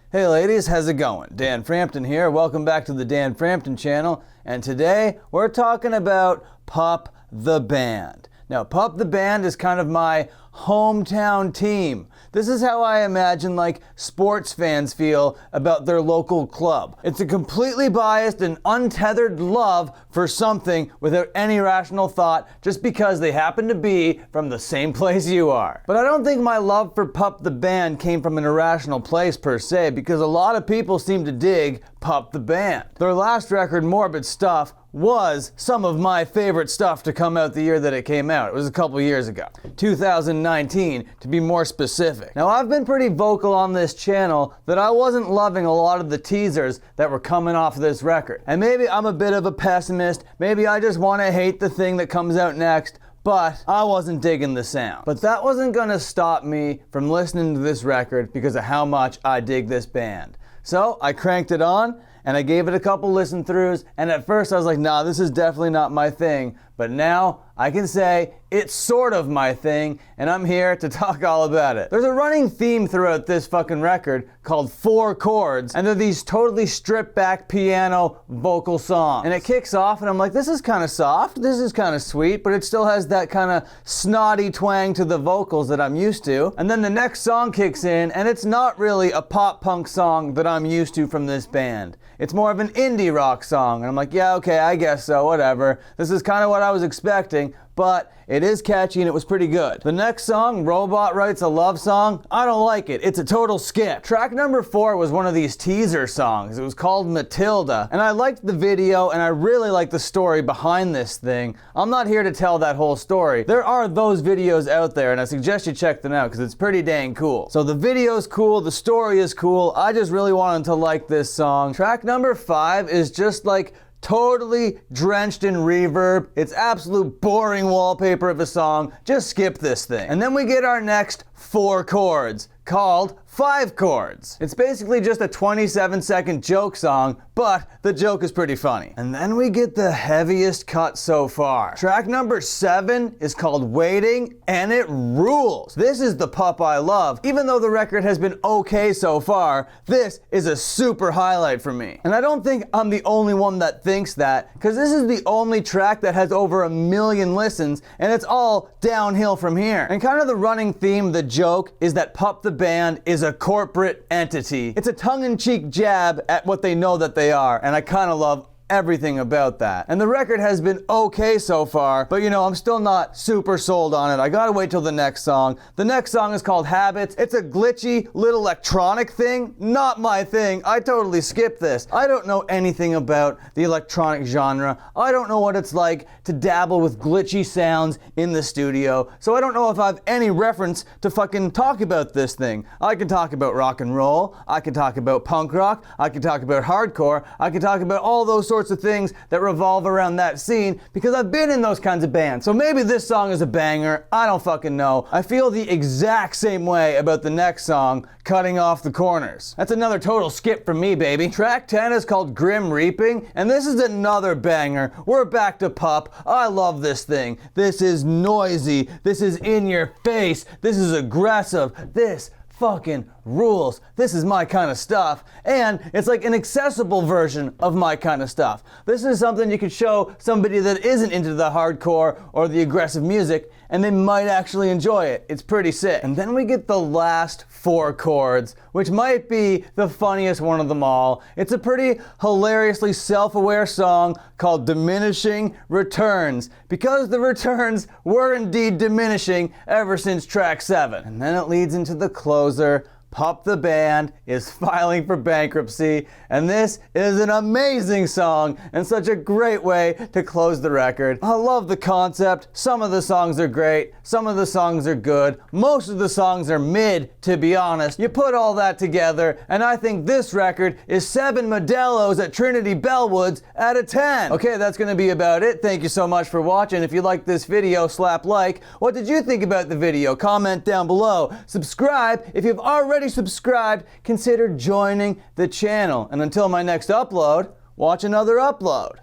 Hey ladies, how's it going? Dan Frampton here. Welcome back to the Dan Frampton channel. And today we're talking about Pup the Band. Now, Pup the Band is kind of my hometown team. This is how I imagine like sports fans feel about their local club. It's a completely biased and untethered love for something without any rational thought just because they happen to be from the same place you are. But I don't think my love for Pup the Band came from an irrational place per se, because a lot of people seem to dig Pup the Band. Their last record, Morbid Stuff, was some of my favorite stuff to come out the year that it came out. It was a couple years ago. 2019, to be more specific. Now, I've been pretty vocal on this channel that I wasn't loving a lot of the teasers that were coming off this record. And maybe I'm a bit of a pessimist, maybe I just want to hate the thing that comes out next, but I wasn't digging the sound. But that wasn't gonna stop me from listening to this record because of how much I dig this band. So I cranked it on, and I gave it a couple listen throughs, and at first I was like, nah, this is definitely not my thing. But now I can say it's sort of my thing, and I'm here to talk all about it. There's a running theme throughout this fucking record called 4 chords, and they're these totally stripped back piano vocal songs. And it kicks off, and I'm like, this is kind of soft, this is kind of sweet, but it still has that kind of snotty twang to the vocals that I'm used to. And then the next song kicks in, and it's not really a pop punk song that I'm used to from this band. It's more of an indie rock song, and I'm like, yeah, okay, I guess so, whatever. This is kind of what I was expecting, but it is catchy and it was pretty good. The next song, Robot Writes a Love Song, I don't like it. It's a total skip. Track number 4 was one of these teaser songs. It was called Matilda, and I liked the video and I really liked the story behind this thing. I'm not here to tell that whole story. There are those videos out there, and I suggest you check them out because it's pretty dang cool. So the video's cool, the story is cool. I just really wanted to like this song. Track number 5 is just like totally drenched in reverb. It's absolute boring wallpaper of a song. Just skip this thing. And then we get our next 4 chords, called 5 chords. It's basically just a 27-second joke song, but the joke is pretty funny. And then we get the heaviest cut so far. Track number 7 is called Waiting, and it rules. This is the Pup I love. Even though the record has been okay so far, this is a super highlight for me. And I don't think I'm the only one that thinks that, because this is the only track that has over 1 million listens, and it's all downhill from here. And kind of the running theme, the joke, is that Pup the Band is a corporate entity. It's a tongue-in-cheek jab at what they know that they are, and I kind of love everything about that. And the record has been okay so far, but you know, I'm still not super sold on it. I gotta wait till the next song. The next song is called Habits. It's a glitchy little electronic thing. Not my thing. I totally skipped this. I don't know anything about the electronic genre. I don't know what it's like to dabble with glitchy sounds in the studio, so I don't know if I have any reference to fucking talk about this thing. I can talk about rock and roll, I can talk about punk rock, I can talk about hardcore, I can talk about all those sorts of things that revolve around that scene because I've been in those kinds of bands. So maybe this song is a banger, I don't fucking know. I feel the exact same way about the next song, Cutting Off the Corners. That's another total skip from me, baby. Track 10 is called Grim Reaping, and this is another banger. We're back to Pup. I love this thing. This is noisy, this is in your face, this is aggressive, this fucking rules. This is my kind of stuff, and it's like an accessible version of my kind of stuff. This is something you could show somebody that isn't into the hardcore or the aggressive music, and they might actually enjoy it. It's pretty sick. And then we get the last 4 chords, which might be the funniest one of them all. It's a pretty hilariously self-aware song called Diminishing Returns, because the returns were indeed diminishing ever since track 7. And then it leads into the closer. Pup the Band is filing for bankruptcy, and this is an amazing song and such a great way to close the record. I love the concept. Some of the songs are great, some of the songs are good, most of the songs are mid, to be honest. You put all that together, and I think this record is 7 Modelo's at Trinity Bellwoods out of 10. Okay, that's gonna be about it. Thank you so much for watching. If you liked this video, slap like. What did you think about the video? Comment down below. Subscribe if you've already subscribed, consider joining the channel. And until my next upload, watch another upload.